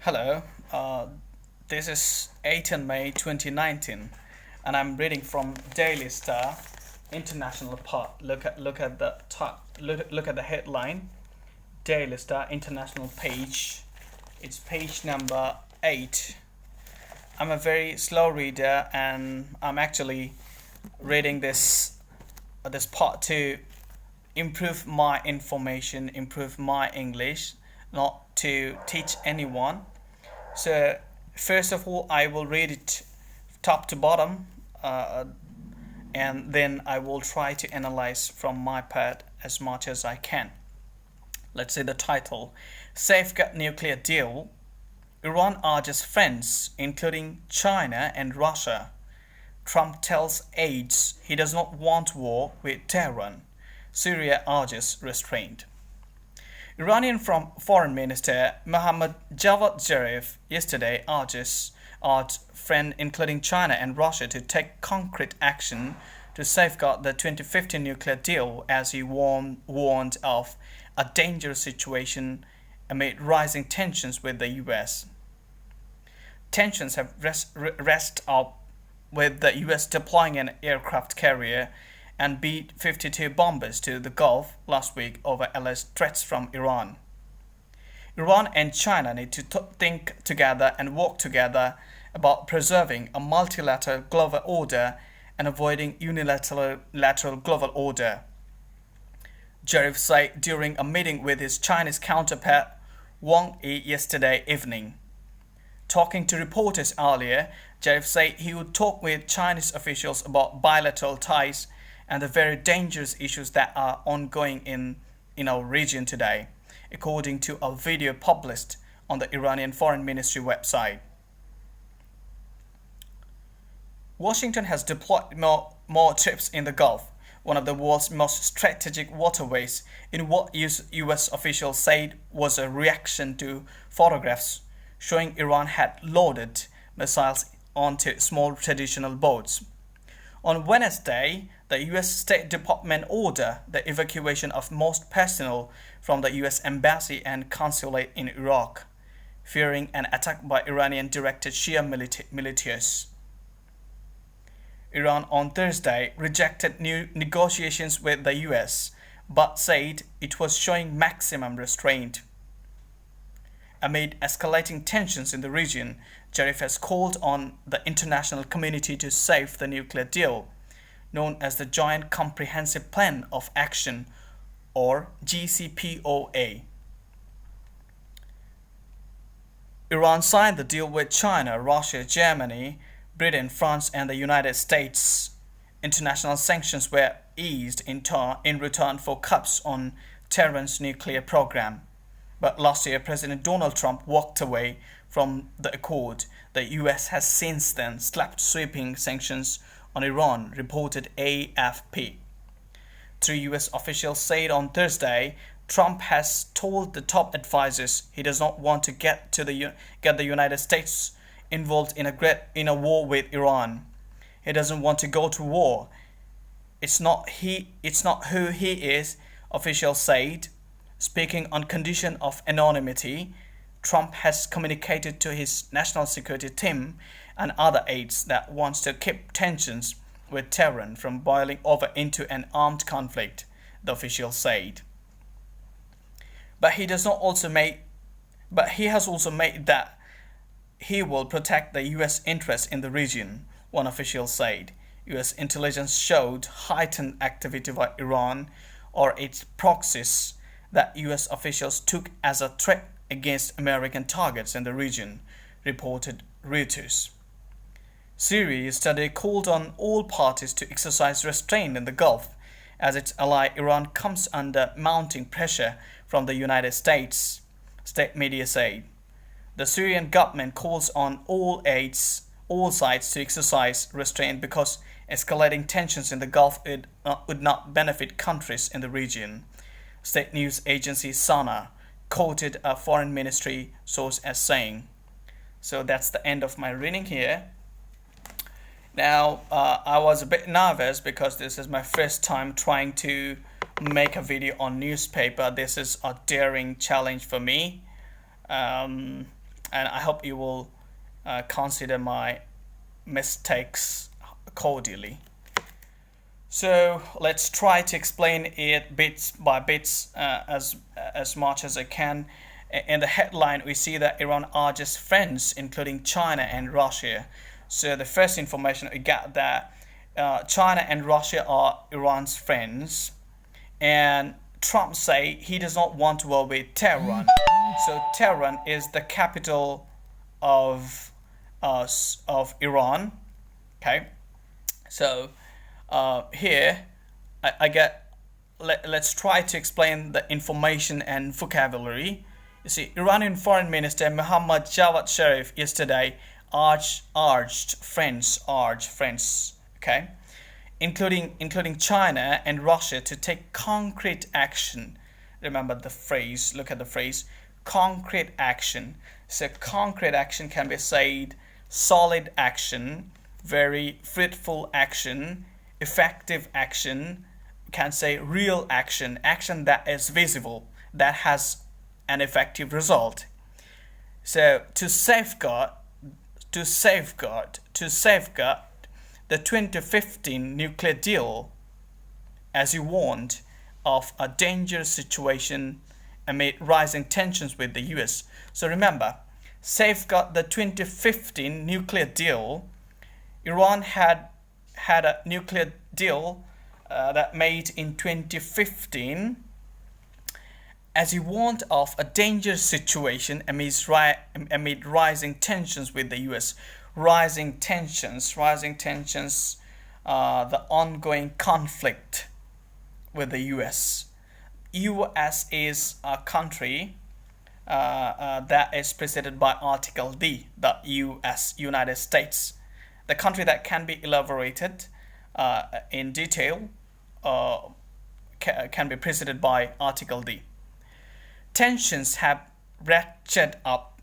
Hello, this is 18 May 2019, and I'm reading from DailyStar International part. Look at the top. Look at the headline. DailyStar International page. It's page number 8. I'm a very slow reader, and I'm actually reading this part to improve my information, improve my English, not to teach anyone. So, first of all, I will read it top to bottom, and then I will try to analyze from my part as much as I can. Let's say the title: Safeguard Nuclear Deal. Iran urges friends, including China and Russia. Trump tells aides he does not want war with Tehran. Syria urges restraint. Iranian Foreign Minister Mohammad Javad Zarif yesterday urged friends including China and Russia to take concrete action to safeguard the 2015 nuclear deal as he warned of a dangerous situation amid rising tensions with the US. Tensions have rest up with the US deploying an aircraft carrier and B-52 bombers to the Gulf last week over alleged threats from Iran. Iran and China need to think together and work together about preserving a multilateral global order and avoiding unilateral global order, Zarif said during a meeting with his Chinese counterpart Wang Yi yesterday evening. Talking to reporters earlier, Zarif said he would talk with Chinese officials about bilateral ties and the very dangerous issues that are ongoing in our region today, according to a video published on the Iranian Foreign Ministry website. Washington has deployed more troops in the Gulf, one of the world's most strategic waterways, in what US officials said was a reaction to photographs showing Iran had loaded missiles onto small traditional boats. On Wednesday, the US State Department ordered the evacuation of most personnel from the US Embassy and Consulate in Iraq, fearing an attack by Iranian-directed Shia militias. Iran on Thursday rejected new negotiations with the US, but said it was showing maximum restraint. Amid escalating tensions in the region, Zarif has called on the international community to save the nuclear deal, known as the Joint Comprehensive Plan of Action, or JCPOA. Iran signed the deal with China, Russia, Germany, Britain, France, and the United States. International sanctions were eased in return for cuts on Tehran's nuclear program. But last year, President Donald Trump walked away from the accord. The US has since then slapped sweeping sanctions on Iran, reported AFP. Three US officials said on Thursday Trump has told the top advisors he does not want to get the United States involved in a war with Iran. He doesn't want to go to war. It's not who he is, officials said. Speaking on condition of anonymity, Trump has communicated to his national security team and other aides that wants to keep tensions with Tehran from boiling over into an armed conflict, the official said. But he has also made that he will protect the US interests in the region, one official said. US intelligence showed heightened activity by Iran or its proxies that US officials took as a threat against American targets in the region, reported Reuters. Syria yesterday called on all parties to exercise restraint in the Gulf as its ally Iran comes under mounting pressure from the United States, state media said. The Syrian government calls on all sides to exercise restraint because escalating tensions in the Gulf would not benefit countries in the region. State news agency SANA quoted a foreign ministry source as saying. So that's the end of my reading here. Now, I was a bit nervous because this is my first time trying to make a video on newspaper. This is a daring challenge for me. and I hope you will consider my mistakes cordially. So let's try to explain it bits by bits as much as I can. In the headline, we see that Iran urges friends, including China and Russia. So the first information we got that China and Russia are Iran's friends, and Trump say he does not want to war with Tehran. So Tehran is the capital of Iran. Okay, so here I get. Let's try to explain the information and vocabulary. You see, Iranian Foreign Minister Mohammad Javad Zarif yesterday urged friends, okay, including China and Russia to take concrete action. Remember the phrase. Look at the phrase, concrete action. So concrete action can be said solid action, very fruitful action, effective action. We can say real action, action that is visible, that has an effective result. So to safeguard the 2015 nuclear deal, as you warned of a dangerous situation amid rising tensions with the US. So remember, safeguard the 2015 nuclear deal. Iran had a nuclear deal that made in 2015 as he warned of a dangerous situation amid rising tensions with the US. Rising tensions, the ongoing conflict with the US. US is a country that is preceded by Article D, the US, United States. The country that can be elaborated in detail can be preceded by Article D. Tensions have ratcheted up.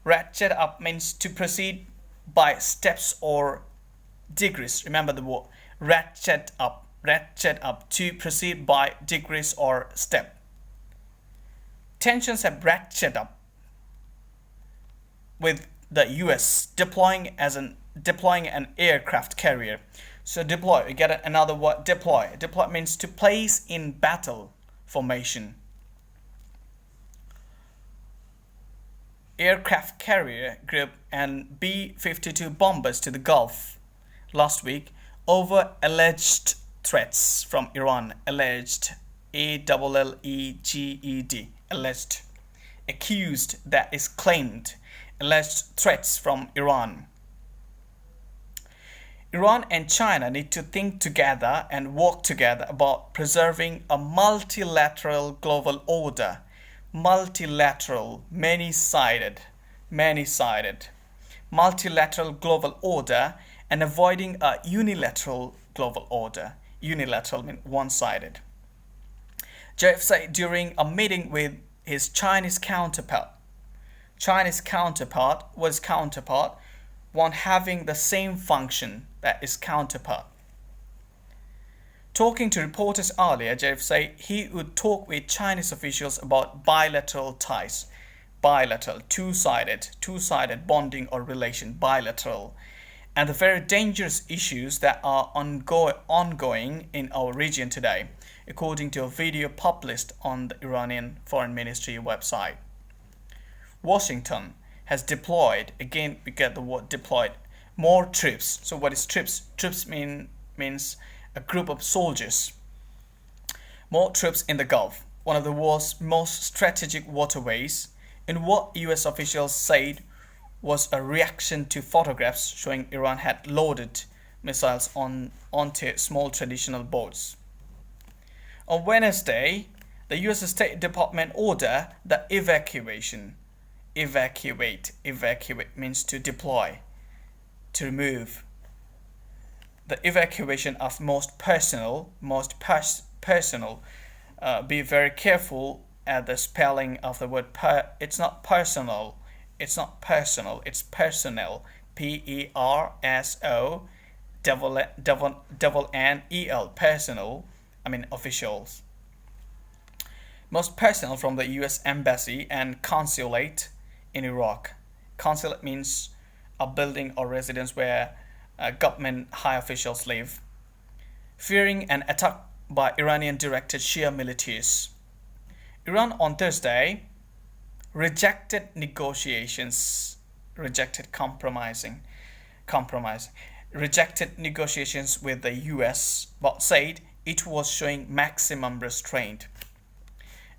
Ratchet up means to proceed by steps or degrees. Remember the word ratchet up, to proceed by degrees or step. Tensions have ratcheted up with the US deploying an aircraft carrier. So deploy, we get another word, deploy. Deploy means to place in battle formation. Aircraft carrier group and B-52 bombers to the Gulf last week over alleged threats from Iran. Alleged, ALLEGED, alleged. Accused, that is claimed. Alleged threats from Iran. Iran and China need to think together and work together about preserving a multilateral global order. Multilateral, many-sided, multilateral global order, and avoiding a unilateral global order. Unilateral means one-sided. Zarif said during a meeting with his Chinese counterpart, one having the same function, that is counterpart. Talking to reporters earlier, Zarif said he would talk with Chinese officials about bilateral ties. Bilateral, two-sided bonding or relation, bilateral. And the very dangerous issues that are ongoing in our region today, according to a video published on the Iranian Foreign Ministry website. Washington has deployed, again we get the word deployed, more troops. So what is troops? Troops means a group of soldiers. More troops in the Gulf, one of the world's most strategic waterways, in what US officials said was a reaction to photographs showing Iran had loaded missiles onto small traditional boats. On Wednesday, the US State Department ordered the evacuate means to deploy, to remove. The evacuation of most personal. Be very careful at the spelling of the word it's not personal, it's personnel. PERSONNEL, personal, officials. Most personnel from the US Embassy and Consulate in Iraq. Consulate means a building or residence where government high officials live. Fearing an attack by Iranian-directed Shia militias. Iran on Thursday rejected negotiations, rejected compromise, rejected negotiations with the US, but said it was showing maximum restraint.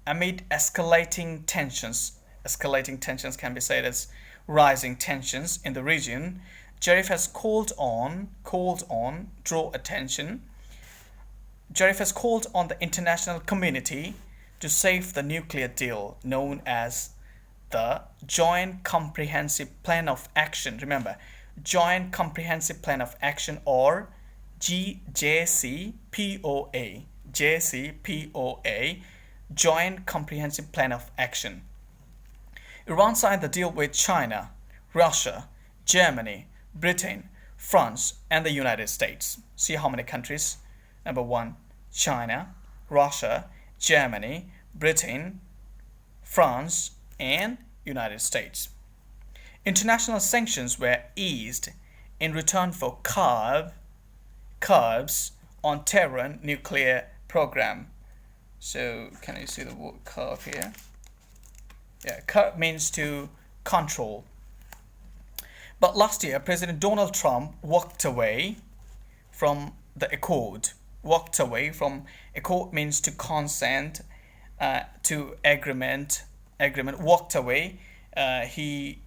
Amid escalating tensions can be said as rising tensions in the region, Zarif has Zarif has called on the international community to save the nuclear deal known as the Joint Comprehensive Plan of Action. Remember, Joint Comprehensive Plan of Action, or JCPOA. Joint Comprehensive Plan of Action. Iran signed the deal with China, Russia, Germany, Britain, France, and the United States. See how many countries? Number 1, China, Russia, Germany, Britain, France, and United States. International sanctions were eased in return for curbs on Tehran nuclear program. So can you see the word curb here? Yeah, curb means to control. But last year, President Donald Trump walked away from the accord. Walked away from accord means to consent to agreement. Walked away. He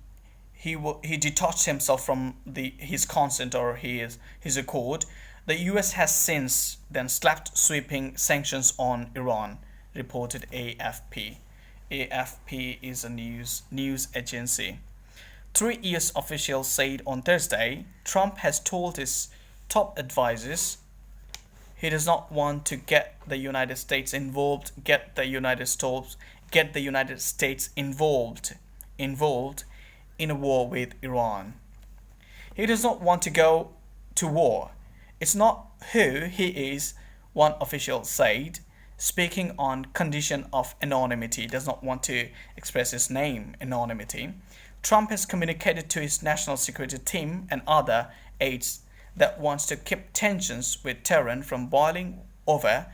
detached himself from his consent or his accord. The US has since then slapped sweeping sanctions on Iran, reported AFP. AFP is a news agency. 3 US officials said on Thursday Trump has told his top advisors he does not want to get the United States involved in a war with Iran. He does not want to go to war. It's not who he is, one official said, speaking on condition of anonymity. Does not want to express his name, anonymity. Trump has communicated to his national security team and other aides that wants to keep tensions with Tehran from boiling over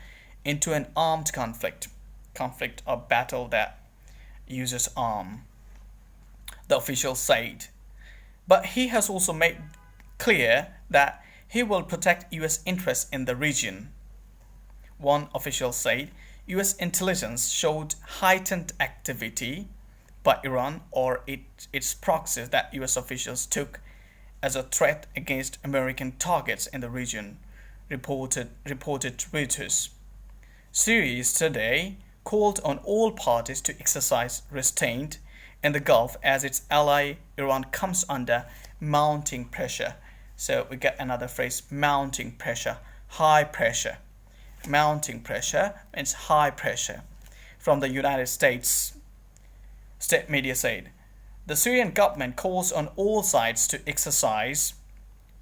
into an armed conflict or battle that uses arm, the official said. But he has also made clear that he will protect US interests in the region. One official said US intelligence showed heightened activity by Iran or its proxies that US officials took as a threat against American targets in the region, reported Reuters. Syria today called on all parties to exercise restraint in the Gulf as its ally Iran comes under mounting pressure. So we get another phrase, mounting pressure, high pressure. Mounting pressure means high pressure from the United States. State media said the Syrian government calls on all sides to exercise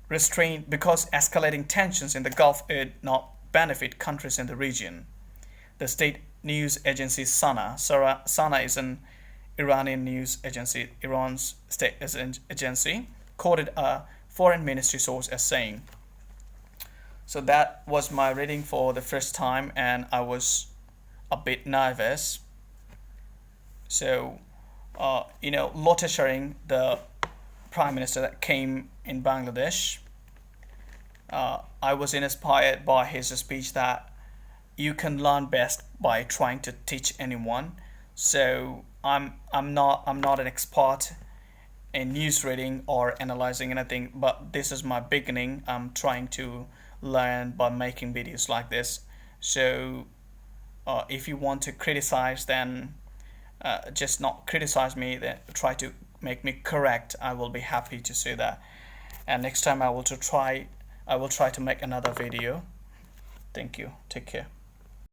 restraint because escalating tensions in the Gulf would not benefit countries in the region. The state news agency Sana is an Iranian news agency, Iran's state agency, quoted a foreign ministry source as saying. So that was my reading for the first time, and I was a bit nervous. So, Lotte Schering, the prime minister that came in Bangladesh, I was inspired by his speech that you can learn best by trying to teach anyone. So I'm not an expert in news reading or analyzing anything, but this is my beginning. I'm trying to learn by making videos like this. So if you want to criticize, then just not criticize me, then try to make me correct. I will be happy to see that, and next time I will try to make another video. Thank you. Take care.